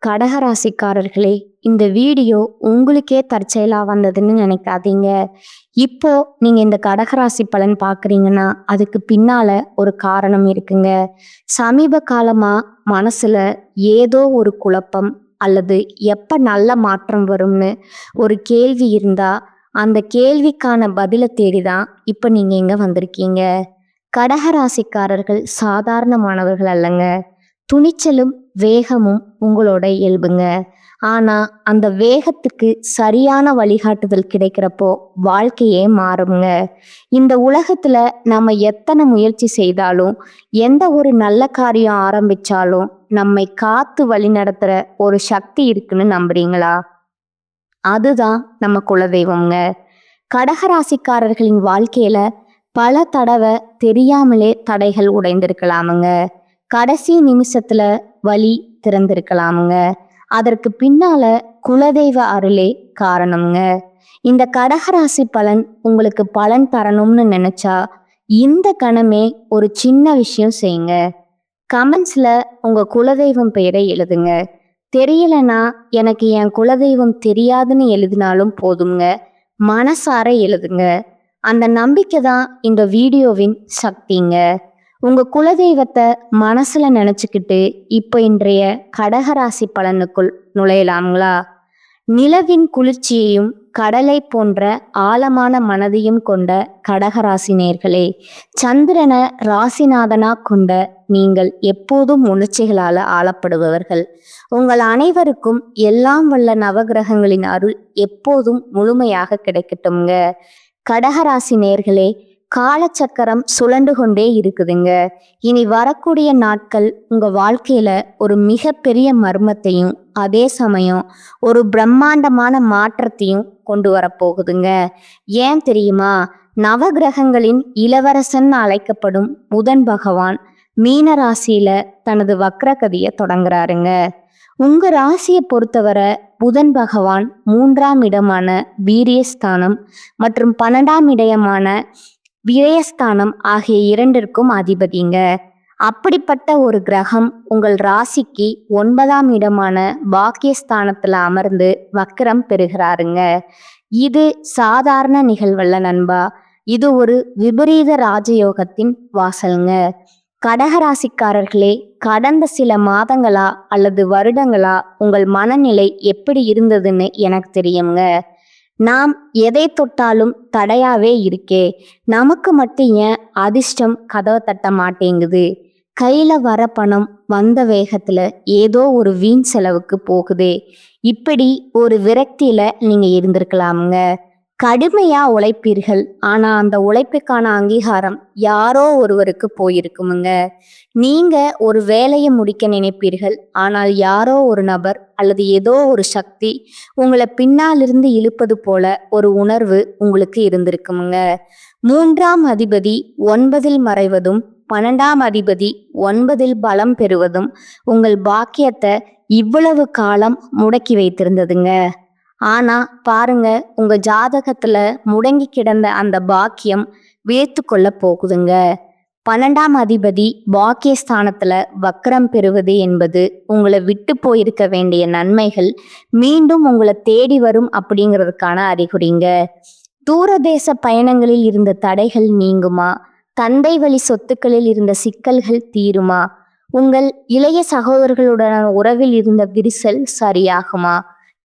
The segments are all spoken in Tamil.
கடகராசிக்காரர்களே, இந்த வீடியோ உங்களுக்கே தற்செயலா வந்ததுன்னு நினைக்காதீங்க. இப்போ நீங்க இந்த கடகராசி பலன் பார்க்குறீங்கன்னா, அதுக்கு பின்னால ஒரு காரணம் இருக்குங்க. சமீப காலமா மனசுல ஏதோ ஒரு குழப்பம் அல்லது எப்ப நல்ல மாற்றம் வரும்னு ஒரு கேள்வி இருந்தா, அந்த கேள்விக்கான பதில தேடி தான் இப்ப நீங்க இங்க வந்திருக்கீங்க. கடகராசிக்காரர்கள் சாதாரணமானவர்கள் அல்லங்க. துணிச்சலும் வேகமும் உங்களோட இயல்புங்க. ஆனா அந்த வேகத்துக்கு சரியான வழிகாட்டுதல் கிடைக்கிறப்போ வாழ்க்கையே மாறுங்க. இந்த உலகத்துல நம்ம எத்தனை முயற்சி செய்தாலும், எந்த ஒரு நல்ல காரியம் ஆரம்பிச்சாலும் நம்மை காத்து வழி நடத்துற ஒரு சக்தி இருக்குன்னு நம்புறீங்களா? அதுதான் நம்ம குலதெய்வம்ங்க. கடகராசிக்காரர்களின் வாழ்க்கையில பல தடவை தெரியாமலே தடைகள் உடைந்திருக்கலாமுங்க. கடைசி நிமிஷத்துல வழி திறந்திருக்கலாமுங்க. அதற்கு பின்னால குலதெய்வ அருளே காரணம்ங்க. இந்த கடகராசி பலன் உங்களுக்கு பலன் தரணும்னு நினைச்சா இந்த கணமே ஒரு சின்ன விஷயம் செய்யுங்க. கமெண்ட்ஸ்ல உங்க குலதெய்வம் பெயரை எழுதுங்க. தெரியலனா எனக்கு என் குலதெய்வம் தெரியாதுன்னு எழுதினாலும் போதுங்க. மனசார எழுதுங்க. அந்த நம்பிக்கை தான் இந்த வீடியோவின் சக்திங்க. உங்க குலதெய்வத்தை மனசுல நினைச்சுக்கிட்டு இப்போ இன்றைய கடகராசி பலனுக்குள் நுழையலாங்களா? நிலவின் குளிர்ச்சியையும் கடலை போன்ற ஆழமான மனதையும் கொண்ட கடகராசி நேர்களே, சந்திரனை ராசிநாதனா கொண்ட நீங்கள் எப்போதும் உணர்ச்சிகளால ஆளப்படுபவர்கள். உங்கள் அனைவருக்கும் எல்லாம் வல்ல நவகிரகங்களின் அருள் எப்போதும் முழுமையாக கிடைக்கட்டும்ங்க. கடகராசி நேர்களே, காலச்சக்கரம் சுழண்டு கொண்டே இருக்குதுங்க. இனி வரக்கூடிய நாட்கள் உங்க வாழ்க்கையில ஒரு மிகப்பெரிய மர்மத்தையும் அதே சமயம் ஒரு பிரம்மாண்டமான மாற்றத்தையும் கொண்டு வரப்போகுதுங்க. ஏன் தெரியுமா? நவகிரகங்களின் இளவரசன் அழைக்கப்படும் புதன் பகவான் மீன ராசியில தனது வக்ரகதியை தொடங்குறாருங்க. உங்க ராசியை பொறுத்தவரை புதன் பகவான் 3ஆம் இடமான வீரியஸ்தானம் மற்றும் 12ஆம் இடமான விரயஸ்தானம் ஆகிய இரண்டிற்கும் அதிபதிங்க. அப்படிப்பட்ட ஒரு கிரகம் உங்கள் ராசிக்கு 9ஆம் இடமான பாக்கியஸ்தானத்துல அமர்ந்து வக்ரம் பெறுகிறாருங்க. இது சாதாரண நிகழ்வல்ல நண்பா. இது ஒரு விபரீத ராஜயோகத்தின் வாசல்ங்க. கடகராசிக்காரர்களே, கடந்த சில மாதங்களா அல்லது வருடங்களா உங்கள் மனநிலை எப்படி இருந்ததுன்னு எனக்கு தெரியுங்க. நாம் எதை தொட்டாலும் தடையாவே இருக்கே, நமக்கு மட்டும் ஏன் அதிர்ஷ்டம் கதவை தட்ட மாட்டேங்குது, கையில வர பணம் வந்த வேகத்துல ஏதோ ஒரு வீண் செலவுக்கு போகுதே, இப்படி ஒரு விரக்தியில நீங்க இருந்திருக்கலாமுங்க. கடுமையா உழைப்பீர்கள், ஆனா அந்த உழைப்புக்கான அங்கீகாரம் யாரோ ஒருவருக்கு போயிருக்குமுங்க. நீங்க ஒரு வேலையை முடிக்க நினைப்பீர்கள், ஆனால் யாரோ ஒரு நபர் அல்லது ஏதோ ஒரு சக்தி உங்களை பின்னாலிருந்து இழுப்பது போல ஒரு உணர்வு உங்களுக்கு இருந்திருக்குமுங்க. 3ஆம் அதிபதி 9இல் மறைவதும் 12ஆம் அதிபதி 9இல் பலம் பெறுவதும் உங்கள் பாக்கியத்தை இவ்வளவு காலம் முடக்கி வைத்திருந்ததுங்க. ஆனா பாருங்க, உங்க ஜாதகத்துல முடங்கி கிடந்த அந்த பாக்கியம் வேத்து கொள்ள போகுதுங்க. 12ஆம் அதிபதி பாக்கியஸ்தானத்துல வக்ரம் பெறுவது என்பது உங்களை விட்டு போயிருக்க வேண்டிய நன்மைகள் மீண்டும் உங்களை தேடி வரும் அப்படிங்கிறதுக்கான அறிகுறிங்க. தூரதேச பயணங்களில் இருந்த தடைகள் நீங்குமா? தந்தை வழி சொத்துக்களில் இருந்த சிக்கல்கள் தீருமா? உங்கள் இளைய சகோதரர்களுடனான உறவில் இருந்த விரிசல் சரியாகுமா?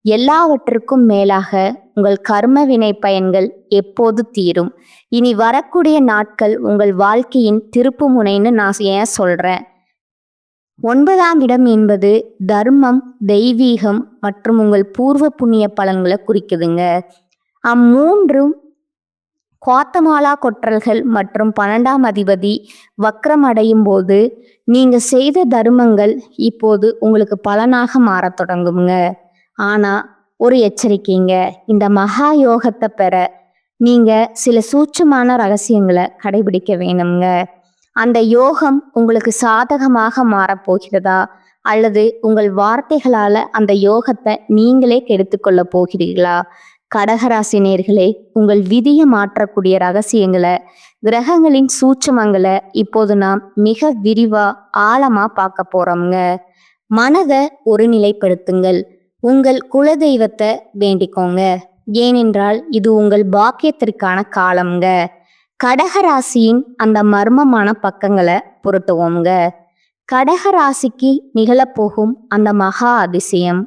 எல்லாவற்றுக்கும் மேலாக உங்கள் கர்ம வினை பயன்கள் எப்போது தீரும்? இனி வரக்கூடிய நாட்கள் உங்கள் வாழ்க்கையின் திருப்பு முனைன்னு நான் ஏன் சொல்றேன்? 9ஆம் இடம் என்பது தர்மம், தெய்வீகம் மற்றும் உங்கள் பூர்வ புண்ணிய பலன்களை குறிக்குதுங்க. அம்மூன்றும் குவாத்தமாலா கொற்றல்கள் மற்றும் 12ஆம் அதிபதி வக்ரம் அடையும் போது நீங்க செய்த தர்மங்கள் இப்போது உங்களுக்கு பலனாக மாறத் தொடங்குங்க. ஆனா ஒரு எச்சரிக்கைங்க, இந்த மகா யோகத்தை பெற நீங்க சில சூட்சமான ரகசியங்களை கடைபிடிக்க வேணுங்க. அந்த யோகம் உங்களுக்கு சாதகமாக மாறப்போகிறதா அல்லது உங்கள் வார்த்தைகளால அந்த யோகத்தை நீங்களே கெடுத்துக்கொள்ள போகிறீர்களா? கடகராசி நேர்களே, உங்கள் விதியை மாற்றக்கூடிய ரகசியங்களை, கிரகங்களின் சூட்சமங்களை இப்போது நாம் மிக விரிவா ஆழமா பார்க்க போறோம்ங்க. மனதை ஒருநிலைப்படுத்துங்கள். உங்கள் குலதெய்வத்தை வேண்டிக்கோங்க. ஏனென்றால் இது உங்கள் பாக்கியத்திற்கான காலம்ங்க. கடகராசியின் அந்த மர்மமான பக்கங்களை புரட்டுவோங்க. கடகராசிக்கு நிகழப்போகும் அந்த மகா அதிசயம்.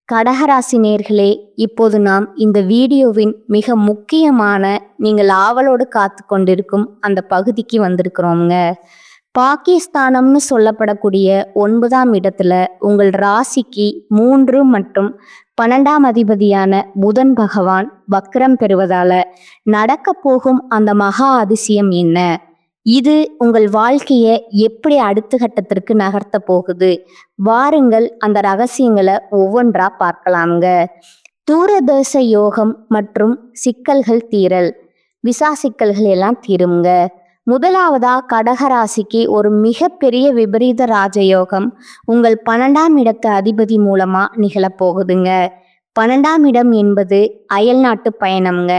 கடகராசி நேர்களே, இப்போது நாம் இந்த வீடியோவின் மிக முக்கியமான, நீங்கள் ஆவலோடு காத்து கொண்டிருக்கும் அந்த பகுதிக்கு வந்திருக்கிறோங்க. பாகிஸ்தானம்னு சொல்லப்படக்கூடிய 9ஆம் இடத்துல உங்கள் ராசிக்கு 3 மற்றும் 12ஆம் அதிபதியான புதன் பகவான் வக்ரம் பெறுவதால நடக்க போகும் அந்த மகா அதிசயம் என்ன? இது உங்கள் வாழ்க்கையை எப்படி அடுத்த கட்டத்திற்கு நகர்த்த போகுது? வாருங்கள் அந்த ரகசியங்களை ஒவ்வொன்றா பார்க்கலாங்க. தூரதேச யோகம் மற்றும் சிக்கல்கள் தீரல். விசா சிக்கல்கள் எல்லாம் தீருங்க. முதலாவதா கடகராசிக்கு ஒரு மிகப்பெரிய விபரீத ராஜயோகம் உங்கள் 12ஆம் இடத்து அதிபதி மூலமா நிகழப்போகுதுங்க. 12ஆம் இடம் என்பது அயல் நாட்டு பயணம்ங்க.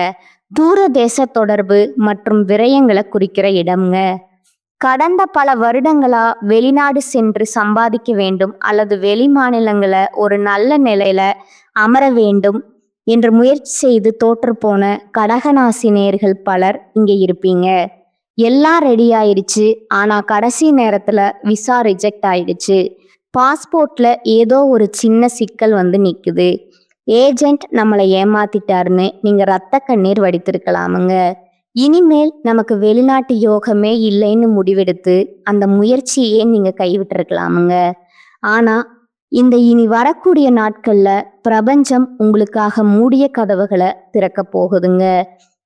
தூரதேச தொடர்பு மற்றும் விரயங்களை குறிக்கிற இடம்ங்க. கடந்த பல வருடங்களா வெளிநாடு சென்று சம்பாதிக்க வேண்டும் அல்லது வெளி மாநிலங்களை ஒரு நல்ல நிலையில அமர வேண்டும் என்று முயற்சி செய்து தோற்று போன கடகராசி நேயர்கள் பலர் இங்கே இருப்பீங்க. எல்லாம் ரெடி ஆயிடுச்சு, ஆனா கடைசி நேரத்துல விசா ரிஜெக்ட் ஆயிடுச்சு. பாஸ்போர்ட்ல ஏதோ ஒரு சின்ன சிக்கல் வந்து நிக்குது. ஏஜென்ட் நம்மளை ஏமாத்திட்டாருன்னு நீங்க ரத்த கண்ணீர் வடித்திருக்கலாமுங்க. இனிமேல் நமக்கு வெளிநாட்டு யோகமே இல்லைன்னு முடிவெடுத்து அந்த முயற்சியே நீங்க கைவிட்டிருக்கலாமுங்க. ஆனா இந்த இனி வரக்கூடிய நாட்கள்ல பிரபஞ்சம் உங்களுக்காக மூடிய கதவுகளை திறக்க போகுதுங்க.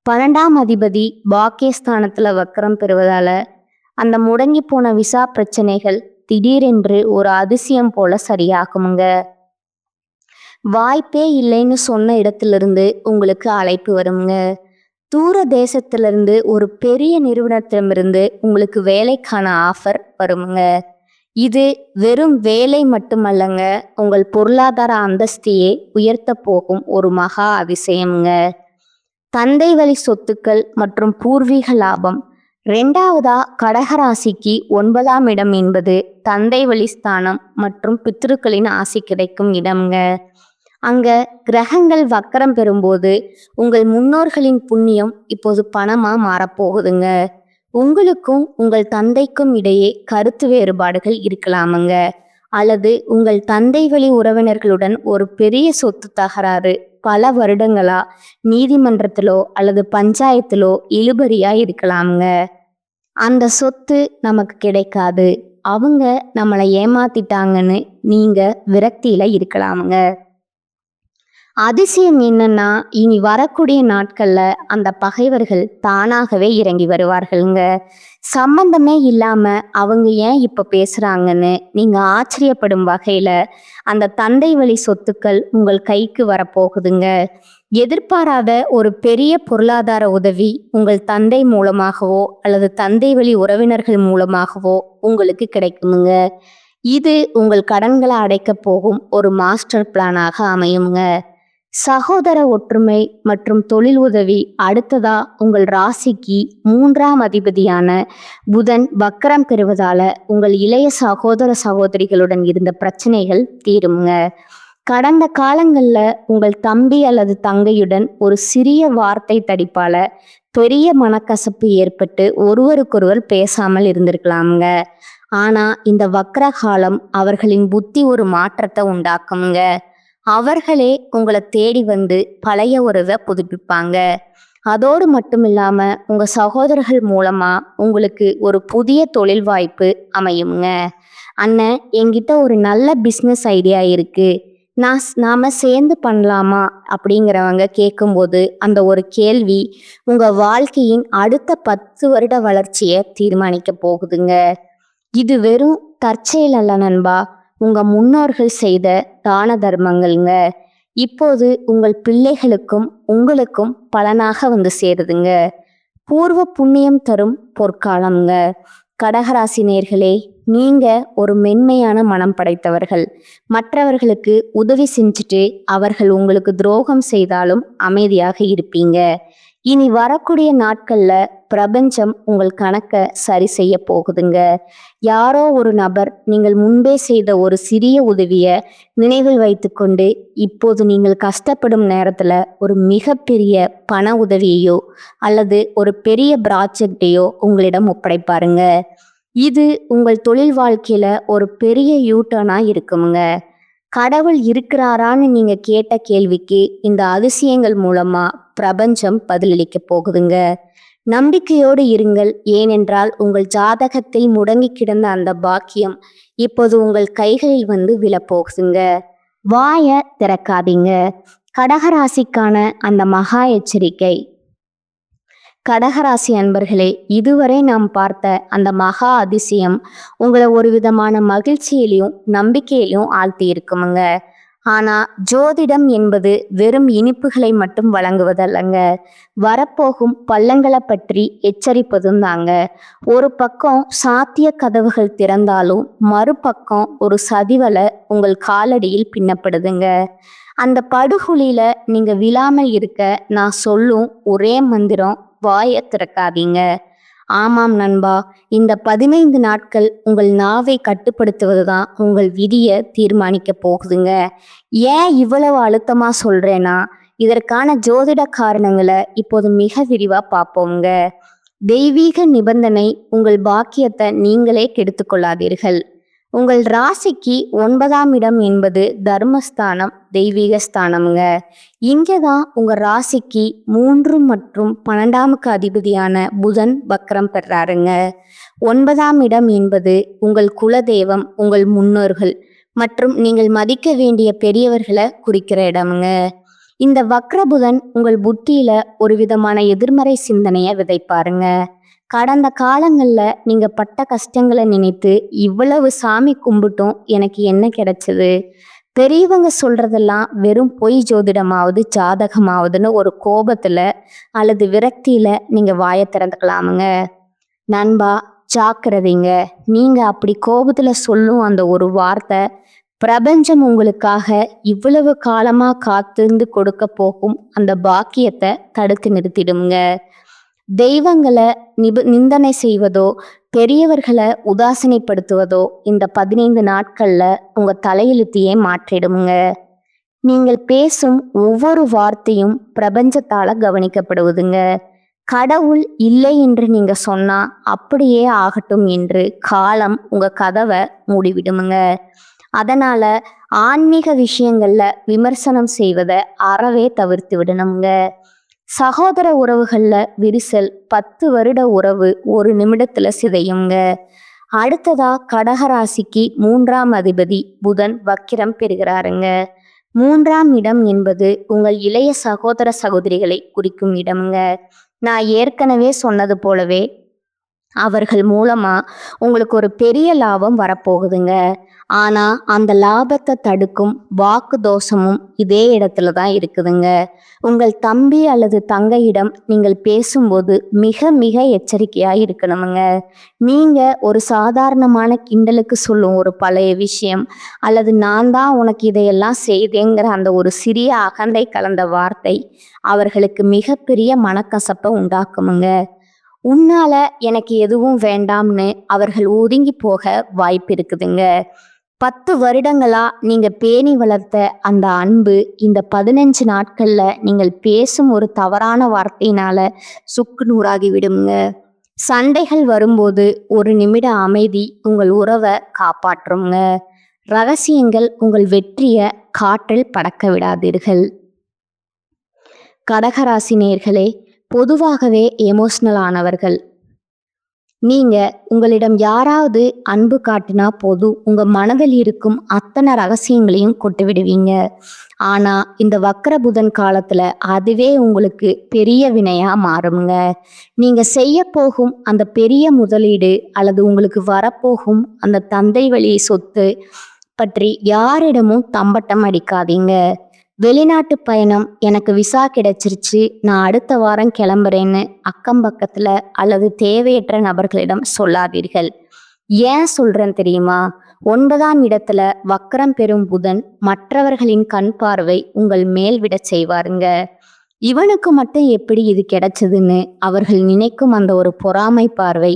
12ஆம் அதிபதி பாக்கியஸ்தானத்துல வக்ரம் பெறுவதால அந்த முடங்கி போன விசா பிரச்சனைகள் திடீரென்று ஒரு அதிசயம் போல சரியாகுமுங்க. வாய்ப்பே இல்லைன்னு சொன்ன இடத்திலிருந்து உங்களுக்கு அழைப்பு வருங்க. தூர தேசத்திலிருந்து ஒரு பெரிய நிறுவனத்திடமிருந்து உங்களுக்கு வேலைக்கான ஆஃபர் வருங்க. இது வெறும் வேலை மட்டுமல்லங்க, உங்கள் பொருளாதார அந்தஸ்தையே உயர்த்த போகும் ஒரு மகா அதிசயம்ங்க. தந்தை வழி சொத்துக்கள் மற்றும் பூர்வீக லாபம். 2வதா கடகராசிக்கு 9ஆம் இடம் என்பது தந்தை வழி ஸ்தானம் மற்றும் பித்ருக்களின் ஆசி கிடைக்கும் இடம்ங்க. அங்க கிரகங்கள் வக்கரம் பெறும்போது உங்கள் முன்னோர்களின் புண்ணியம் இப்போது பணமா மாறப்போகுதுங்க. உங்களுக்கும் உங்கள் தந்தைக்கும் இடையே கருத்து வேறுபாடுகள் இருக்கலாமுங்க. அல்லது உங்கள் தந்தை வழி உறவினர்களுடன் ஒரு பெரிய சொத்து தகராறு பல வருடங்களா நீதிமன்றத்திலோ அல்லது பஞ்சாயத்திலோ இழுபறியா இருக்கலாமுங்க. அந்த சொத்து நமக்கு கிடைக்காது, அவங்க நம்மளை ஏமாத்திட்டாங்கன்னு நீங்க விரக்தியில இருக்கலாமுங்க. அதிசயம் என்னன்னா, இனி வரக்கூடிய நாட்கள்ல அந்த பகைவர்கள் தானாகவே இறங்கி வருவார்கள்ங்க. சம்பந்தமே இல்லாம அவங்க ஏன் இப்ப பேசுறாங்கன்னு நீங்க ஆச்சரியப்படும் வகையில அந்த தந்தை வழி சொத்துக்கள் உங்கள் கைக்கு வரப்போகுதுங்க. எதிர்பாராத ஒரு பெரிய பொருளாதார உதவி உங்கள் தந்தை மூலமாகவோ அல்லது தந்தை வழி உறவினர்கள் மூலமாகவோ உங்களுக்கு கிடைக்குமுங்க. இது உங்கள் கடன்களை அடைக்க போகும் ஒரு மாஸ்டர் பிளானாக அமையுங்க. சகோதர ஒற்றுமை மற்றும் தொழில் உதவி. அடுத்ததா உங்கள் ராசிக்கு 3ஆம் அதிபதியான புதன் வக்கரம் பெறுவதால உங்கள் இளைய சகோதர சகோதரிகளுடன் இருந்த பிரச்சனைகள் தீருங்க. கடந்த காலங்கள்ல உங்கள் தம்பி அல்லது தங்கையுடன் ஒரு சிறிய வார்த்தை தடிப்பால பெரிய மனக்கசப்பு ஏற்பட்டு ஒருவருக்கொருவர் பேசாமல் இருந்திருக்கலாமுங்க. ஆனா இந்த வக்ர காலம் அவர்களின் புத்தி ஒரு மாற்றத்தை உண்டாக்குங்க. அவர்களே உங்களை தேடி வந்து பழைய உறவை புதுப்பிப்பாங்க. அதோடு மட்டும் இல்லாம உங்க சகோதரர்கள் மூலமா உங்களுக்கு ஒரு புதிய தொழில் வாய்ப்பு அமையுங்க. அண்ணன், என்கிட்ட ஒரு நல்ல பிஸ்னஸ் ஐடியா இருக்கு, நாம சேர்ந்து பண்ணலாமா அப்படிங்கிறவங்க கேட்கும்போது அந்த ஒரு கேள்வி உங்க வாழ்க்கையின் அடுத்த 10 வருட வளர்ச்சியை தீர்மானிக்க போகுதுங்க. இது வெறும் தற்செயல் அல்ல நண்பா, உங்க முன்னோர்கள் செய்த தான தர்மங்கள்ங்க இப்போது உங்கள் பிள்ளைகளுக்கும் உங்களுக்கும் பலனாக வந்து சேருதுங்க. பூர்வ புண்ணியம் தரும் பொற்காலம்ங்க. கடகராசி நேயர்களே, நீங்க ஒரு மென்மையான மனம் படைத்தவர்கள். மற்றவர்களுக்கு உதவி செஞ்சுட்டு அவர்கள் உங்களுக்கு துரோகம் செய்தாலும் அமைதியாக இருப்பீங்க. இனி வரக்கூடிய நாட்கள்ல பிரபஞ்சம் உங்கள் கணக்க சரி செய்ய போகுதுங்க. யாரோ ஒரு நபர் நீங்கள் முன்பே செய்த ஒரு சிறிய உதவிய நினைவில் வைத்துக்கொண்டு இப்போது நீங்கள் கஷ்டப்படும் நேரத்துல ஒரு மிகப்பெரிய பண உதவியையோ அல்லது ஒரு பெரிய ப்ராஜெக்டையோ உங்களிடம் ஒப்படைப்பாருங்க. இது உங்கள் தொழில் வாழ்க்கையில ஒரு பெரிய யூட்டர்னா இருக்குமுங்க. கடவுள் இருக்கிறாரான்னு நீங்க கேட்ட கேள்விக்கு இந்த அதிசயங்கள் மூலமா பிரபஞ்சம் பதிலளிக்க போகுதுங்க. நம்பிக்கையோடு இருங்கள், ஏனென்றால் உங்கள் ஜாதகத்தில் முடங்கி கிடந்த அந்த பாக்கியம் இப்போது உங்கள் கைகளில் வந்து விழப்போகுதுங்க. வாய திறக்காதீங்க. கடகராசிக்கான அந்த மகா எச்சரிக்கை. கடகராசி அன்பர்களே, இதுவரை நாம் பார்த்த அந்த மகா அதிசயம் உங்களை ஒரு விதமான மகிழ்ச்சியிலையும் நம்பிக்கையிலையும் ஆழ்த்தி இருக்குமுங்க. ஆனா ஜோதிடம் என்பது வெறும் இனிப்புகளை மட்டும் வழங்குவதல்லங்க, வரப்போகும் பள்ளங்களை பற்றி எச்சரிப்பதும் தாங்க. ஒரு பக்கம் சாத்திய கதவுகள் திறந்தாலும் மறுபக்கம் ஒரு சதிவலை உங்கள் காலடியில் பின்னப்படுதுங்க. அந்த படுகுழியில நீங்க விழாமல் இருக்க நான் சொல்லும் ஒரே மந்திரம், வாயை திறக்காதீங்க. ஆமாம் நண்பா, இந்த 15 நாட்கள் உங்கள் நாவை கட்டுப்படுத்துவது தான் உங்கள் விதியை தீர்மானிக்க போகுதுங்க. ஏன் இவ்வளவு அழுத்தமா சொல்றேன்னா, இதற்கான ஜோதிட காரணங்களை இப்போது மிக விரிவா பார்ப்போங்க. தெய்வீக நிபந்தனை, உங்கள் பாக்கியத்தை நீங்களே கெடுத்து கொள்ளாதீர்கள். உங்கள் ராசிக்கு 9ஆம் இடம் என்பது தர்மஸ்தானம், தெய்வீக ஸ்தானம்ங்க. இங்கேதான் உங்க ராசிக்கு 3 மற்றும் 12ஆமுக்கு அதிபதியான புதன் வக்ரம் பெறாருங்க. 9ஆம் இடம் என்பது உங்கள் குலதெய்வம், உங்கள் முன்னோர்கள் மற்றும் நீங்கள் மதிக்க வேண்டிய பெரியவர்களை குறிக்கிற இடம்ங்க. இந்த வக்ர புதன் உங்கள் புத்தியில ஒரு விதமான எதிர்மறை சிந்தனையை விதைப்பாருங்க. கடந்த காலங்கள்ல நீங்க பட்ட கஷ்டங்களை நினைத்து இவ்வளவு சாமி கும்பிட்டும் எனக்கு என்ன கிடைச்சது, பெரியவங்க சொல்றதெல்லாம் வெறும் பொய் ஜோதிடமாவது ஜாதகமாவதுன்னு ஒரு கோபத்துல அல்லது விரக்தியில நீங்க வாயை திறந்துக்கலாமுங்க. நண்பா, ஜாக்கிரதைங்க. நீங்க அப்படி கோபத்துல சொல்லும் அந்த ஒரு வார்த்தை பிரபஞ்சம் உங்களுக்காக இவ்வளவு காலமா காத்திருந்து கொடுக்க போகும் அந்த பாக்கியத்தை தடுத்து நிறுத்திடுங்க. தெய்வங்களை நிந்தனை செய்வதோ பெரியவர்களை உதாசனைப்படுத்துவதோ இந்த 15 நாட்கள்ல உங்க தலையெழுத்தையே மாற்றிடுங்க. நீங்கள் பேசும் ஒவ்வொரு வார்த்தையும் பிரபஞ்சத்தால கவனிக்கப்படுவதுங்க. கடவுள் இல்லை என்று நீங்க சொன்னா அப்படியே ஆகட்டும் என்று காலம் உங்க கதவை மூடிவிடுமுங்க. அதனால ஆன்மீக விஷயங்கள்ல விமர்சனம் செய்வதை அறவே தவிர்த்து விடணுங்க. சகோதர உறவுகள்ல விரிசல் 10 வருட உறவு ஒரு நிமிடத்துல சிதையுங்க. அடுத்ததா கடகராசிக்கு 3ஆம் அதிபதி புதன் வக்கிரம் பெறுகிறாருங்க. 3ஆம் இடம் என்பது உங்கள் இளைய சகோதர சகோதரிகளை குறிக்கும் இடம்ங்க. நான் ஏற்கனவே சொன்னது போலவே அவர்கள் மூலமா உங்களுக்கு ஒரு பெரிய லாபம் வரப்போகுதுங்க. ஆனா அந்த லாபத்தை தடுக்கும் வாக்கு தோஷமும் இதே இடத்துல தான் இருக்குதுங்க. உங்கள் தம்பி அல்லது தங்கையிடம் நீங்கள் பேசும்போது மிக மிக எச்சரிக்கையா இருக்கணுமுங்க. நீங்க ஒரு சாதாரணமான கிண்டலுக்கு சொல்லும் ஒரு பழைய விஷயம் அல்லது நான் தான் உனக்கு இதையெல்லாம் செய்தேங்கிற அந்த ஒரு சிறிய அகந்தை கலந்த வார்த்தை அவர்களுக்கு மிகப்பெரிய மனக்கசப்பை உண்டாக்குமுங்க. உன்னால எனக்கு எதுவும் வேண்டாம்னு அவர்கள் ஒதுங்கி போக வாய்ப்பு இருக்குதுங்க. 10 வருடங்களா நீங்க பேணி வளர்த்த அந்த அன்பு இந்த 15 நாட்கள்ல நீங்கள் பேசும் ஒரு தவறான வார்த்தையினால சுக்கு நூறாகி விடுங்க. சண்டைகள் வரும்போது ஒரு நிமிட அமைதி உங்கள் உறவை காப்பாற்றுங்க. ரகசியங்கள் உங்கள் வெற்றியை காற்றில் பறக்க விடாதீர்கள். கடகராசி நேயர்களே, பொதுவாகவே எமோஷனல் ஆனவர்கள். நீங்க உங்களிடம் யாராவது அன்பு காட்டினா போதும் உங்க மனதில் இருக்கும் அத்தனை ரகசியங்களையும் கொட்டு விடுவீங்க. ஆனா இந்த வக்ர புதன் காலத்துல அதுவே உங்களுக்கு பெரிய வினையா மாறுங்க. நீங்க செய்ய போகும் அந்த பெரிய முதலீடு அல்லது உங்களுக்கு வரப்போகும் அந்த தந்தை வழி சொத்து பற்றி யாரிடமும் தம்பட்டம் அடிக்காதீங்க. வெளிநாட்டு பயணம், எனக்கு விசா கிடைச்சிருச்சு, நான் அடுத்த வாரம் கிளம்புறேன்னு அக்கம் பக்கத்துல அல்லது தேவையற்ற நபர்களிடம் சொல்லாதீர்கள். ஏன் சொல்றேன் தெரியுமா? 9ஆம் இடத்துல வக்ரம் பெறும் புதன் மற்றவர்களின் கண் பார்வை உங்கள் மேல் விட செய்வாருங்க. இவனுக்கு மட்டும் எப்படி இது கிடைச்சதுன்னு அவர்கள் நினைக்கும் அந்த ஒரு பொறாமை பார்வை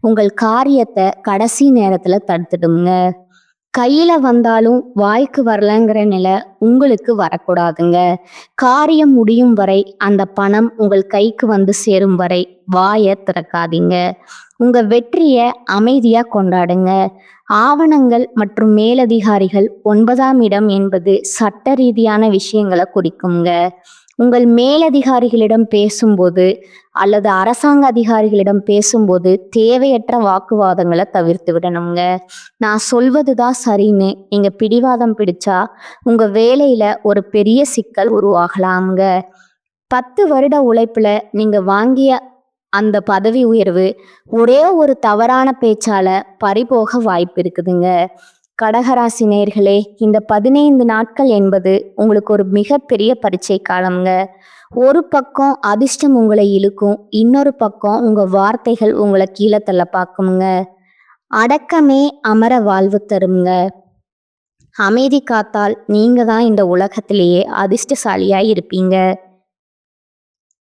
உங்கள் காரியத்தை கடைசி நேரத்துல தடுத்துடுங்க. கையில வந்தாலும் வாய்க்கு வரலங்கிற நிலை உங்களுக்கு வரக்கூடாதுங்க. காரியம் முடியும் வரை, அந்த பணம் உங்கள் கைக்கு வந்து சேரும் வரை வாயை திறக்காதீங்க. உங்க வெற்றிய அமைதியா கொண்டாடுங்க. ஆவணங்கள் மற்றும் மேலதிகாரிகள் 9ஆம் இடம் என்பது சட்ட ரீதியான விஷயங்களை குறிக்குங்க. உங்கள் மேலதிகாரிகளிடம் பேசும்போது அல்லது அரசாங்க அதிகாரிகளிடம் பேசும்போது தேவையற்ற வாக்குவாதங்களை தவிர்த்து விடணுங்க. நான் சொல்வதுதான் சரின்னு நீங்க பிடிவாதம் பிடிச்சா உங்க வேலையில ஒரு பெரிய சிக்கல் உருவாகலாம்ங்க. 10 வருட உழைப்புல நீங்க வாங்கிய அந்த பதவி உயர்வு ஒரே ஒரு தவறான பேச்சால பறிபோக வாய்ப்பு இருக்குதுங்க. கடகராசி நேயர்களே, இந்த 15 நாட்கள் என்பது உங்களுக்கு ஒரு மிகப்பெரிய பரீட்சை காலம்ங்க. ஒரு பக்கம் அதிர்ஷ்டம் உங்களை இழுக்கும், இன்னொரு பக்கம் உங்க வார்த்தைகள் உங்களை கீழே தள்ள பார்க்குங்க. அடக்கமே அமர வாழ்வு தருங்க. அமைதி காத்தால் நீங்க தான் இந்த உலகத்திலேயே அதிர்ஷ்டசாலியாய் இருப்பீங்க.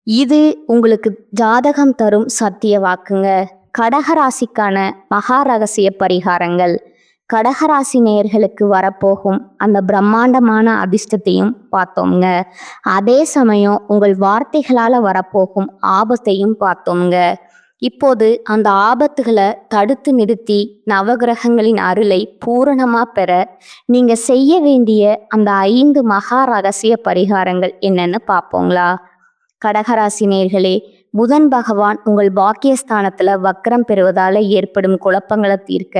இது உங்களுக்கு ஜாதகம் தரும் சத்திய வாக்குங்க. கடகராசிக்கான மகா ரகசிய பரிகாரங்கள். கடகராசி நேயர்களுக்கு வரப்போகும் அந்த பிரம்மாண்டமான அதிர்ஷ்டத்தையும் பார்த்தோம்ங்க. அதே சமயம் உங்கள் வார்த்தைகளால வரப்போகும் ஆபத்தையும் பார்த்தோம்ங்க. இப்போது அந்த ஆபத்துகளை தடுத்து நிறுத்தி நவகிரகங்களின் அருளை பூரணமா பெற நீங்க செய்ய வேண்டிய அந்த 5 மகா ரகசிய பரிகாரங்கள் என்னன்னு பார்ப்போங்களா? கடகராசி நேயர்களே, புதன் பகவான் உங்கள் பாக்கியஸ்தானத்துல வக்ரம் பெறுவதால ஏற்படும் குழப்பங்களை தீர்க்க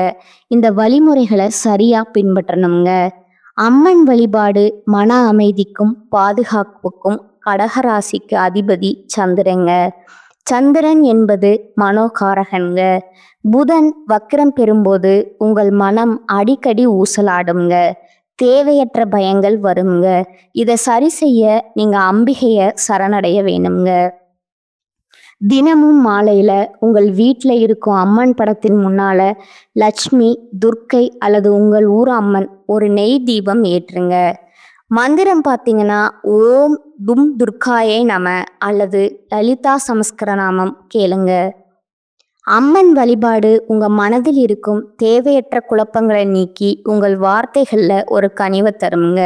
இந்த வழிமுறைகளை சரியா பின்பற்றணுங்க. அம்மன் வழிபாடு மன அமைதிக்கும் பாதுகாப்புக்கும். கடகராசிக்கு அதிபதி சந்திரங்க. சந்திரன் என்பது மனோகாரகங்க. புதன் வக்ரம் பெறும்போது உங்கள் மனம் அடிக்கடி ஊசலாடுங்க. தேவையற்ற பயங்கள் வருங்க. இதை சரி செய்ய நீங்க அம்பிகைய சரணடைய வேணுங்க. தினமும் மாலையில உங்கள் வீட்டில் இருக்கும் அம்மன் படத்தின் முன்னால லட்சுமி, துர்க்கை அல்லது உங்கள் ஊர் அம்மன் ஒரு நெய் தீபம் ஏற்றுங்க. மந்திரம் பார்த்தீங்கன்னா ஓம் தும் துர்காயே நம அல்லது லலிதா சமஸ்கரநாமம் கேளுங்க. அம்மன் வழிபாடு உங்க மனதில் இருக்கும் தேவையற்ற குழப்பங்களை நீக்கி உங்கள் வார்த்தைகள்ல ஒரு கனிவை தருங்க.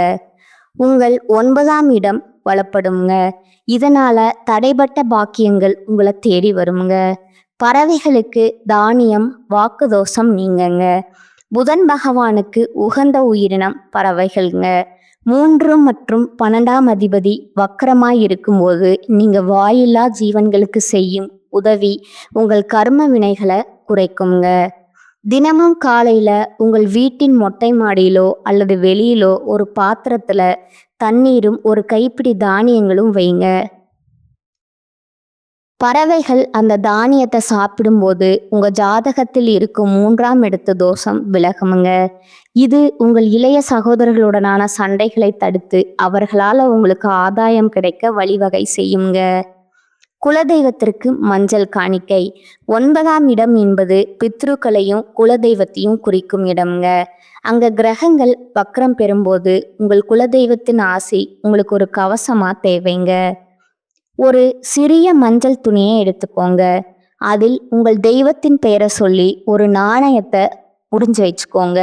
உங்கள் 9ஆம் இடம் வளப்படுங்க. இதனால தடைபட்ட பாக்கியங்கள் உங்களை தேடி வருங்க. பறவைகளுக்கு தானியம், வாக்கு தோஷம் நீங்கங்க. புதன் பகவானுக்கு உகந்த உயிரினம் பறவைகள்ங்க. 3 மற்றும் 12ஆம் அதிபதி வக்கரமாய் இருக்கும்போது நீங்க வாயில்லா ஜீவன்களுக்கு செய்யும் உதவி உங்கள் கர்ம வினைகளை குறைக்குங்க. தினமும் காலையில உங்கள் வீட்டின் மொட்டை மாடியிலோ அல்லது வெளியிலோ ஒரு பாத்திரத்துல தண்ணீரும் ஒரு கைப்பிடி தானியங்களும் வைங்க. பறவைகள் அந்த தானியத்தை சாப்பிடும்போது உங்க ஜாதகத்தில் இருக்கும் 3ஆம் இடத்து தோஷம் விலகுமுங்க. இது உங்கள் இளைய சகோதரர்களுடனான சண்டைகளை தடுத்து அவர்களால் உங்களுக்கு ஆதாயம் கிடைக்க வழிவகை செய்யுங்க. குலதெய்வத்திற்கு மஞ்சள் காணிக்கை. 9ஆம் இடம் என்பது பித்ருக்களையும் குலதெய்வத்தையும் குறிக்கும் இடம்ங்க. அங்க கிரகங்கள் வக்ரம் பெறும்போது உங்கள் குலதெய்வத்தின் ஆசை உங்களுக்கு ஒரு கவசமா தேவைங்க. ஒரு சிறிய மஞ்சள் துணியை எடுத்துக்கோங்க. அதில் உங்கள் தெய்வத்தின் பெயரை சொல்லி ஒரு நாணயத்தை முடிஞ்சு வச்சுக்கோங்க.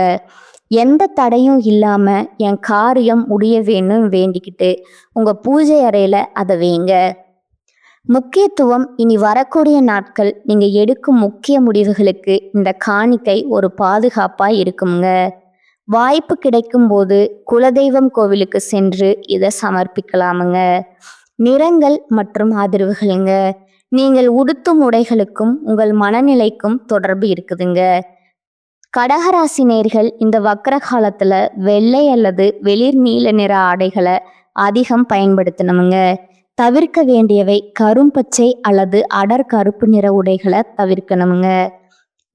எந்த தடையும் இல்லாம என் காரியம் முடிய வேணும்னு வேண்டிக்கிட்டு உங்க பூஜை அறையில அதை வைங்க. முக்கியத்துவம். இனி வரக்கூடிய நாட்கள் நீங்க எடுக்கும் முக்கிய முடிவுகளுக்கு இந்த காணிக்கை ஒரு பாதுகாப்பா இருக்குங்க. வாய்ப்பு கிடைக்கும் போது குலதெய்வம் கோவிலுக்கு சென்று இதை சமர்ப்பிக்கலாமுங்க. நிறங்கள் மற்றும் அதிர்வுகளுங்க. நீங்கள் உடுத்தும் உடைகளுக்கும் உங்கள் மனநிலைக்கும் தொடர்பு இருக்குதுங்க. கடகராசி நேயர்கள் இந்த வக்ர காலத்துல வெள்ளை அல்லது வெளிர் நீல நிற ஆடைகளை அதிகம் பயன்படுத்தணுங்க. தவிர்க்க வேண்டியவை கரும்பச்சை அல்லது அடர் கருப்பு நிற உடைகளை தவிர்க்கணுங்க.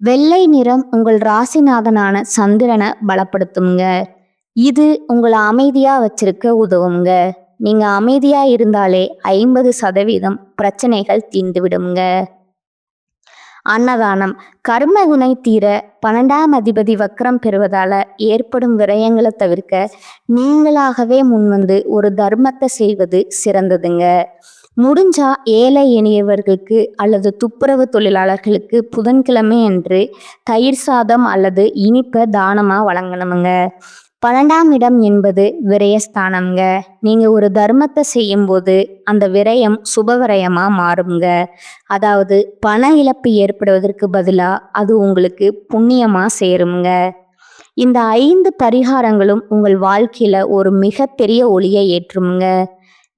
வெள்ளை நிறம் உங்கள் ராசிநாதனான சந்திரனை பலப்படுத்துங்க. இது உங்களை அமைதியா வச்சிருக்க உதவுங்க. நீங்க அமைதியா இருந்தாலே 50% பிரச்சனைகள் தீர்ந்துவிடுங்க. அன்னதானம். கர்ம வினை தீர 12ஆம் அதிபதி வக்ரம் பெறுவதால ஏற்படும் விரயங்களை தவிர்க்க நீங்களாகவே முன்வந்து ஒரு தர்மத்தை செய்வது சிறந்ததுங்க. முடிஞ்சா ஏழை எளியவர்களுக்கு அல்லது துப்புரவு தொழிலாளர்களுக்கு புதன்கிழமை அன்று தயிர் சாதம் அல்லது இனிப்பை தானமா வழங்கணுமுங்க. 12ஆம் இடம் என்பது விரயஸ்தானம்ங்க. நீங்க ஒரு தர்மத்தை செய்யும்போது அந்த விரயம் சுபவிரயமா மாறுங்க. அதாவது பண இழப்பு ஏற்படுவதற்கு பதிலா அது உங்களுக்கு புண்ணியமா சேருங்க. இந்த 5 பரிகாரங்களும் உங்கள் வாழ்க்கையில ஒரு மிகப்பெரிய ஒளியை ஏற்றுமுங்க.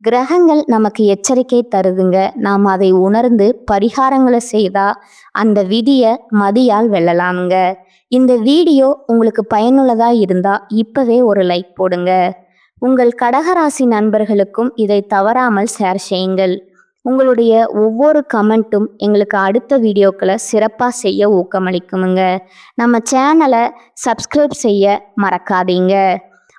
கிரகங்கள் நமக்கு எச்சரிக்கை தருதுங்க. நாம் அதை உணர்ந்து பரிகாரங்களை செய்தா அந்த விதியை மதியால் வெல்லலாமுங்க. இந்த வீடியோ உங்களுக்கு பயனுள்ளதா இருந்தா இப்பவே ஒரு லைக் போடுங்க. உங்கள் கடகராசி நண்பர்களுக்கும் இதை தவறாமல் ஷேர் செய்யுங்கள். உங்களுடைய ஒவ்வொரு கமெண்ட்டும் எங்களுக்கு அடுத்த வீடியோக்களை சிறப்பாக செய்ய ஊக்கமளிக்குமுங்க. நம்ம சேனலை சப்ஸ்கிரைப் செய்ய மறக்காதீங்க.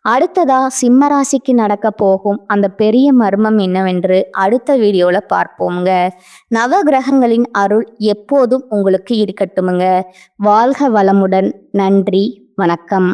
அடுத்ததா சிம்ம ராசிக்கு நடக்க போகும் அந்த பெரிய மர்மம் என்னவென்று அடுத்த வீடியோல பார்ப்போங்க. நவ கிரகங்களின் அருள் எப்போதும் உங்களுக்கு இருக்கட்டுமுங்க. வாழ்க வளமுடன். நன்றி, வணக்கம்.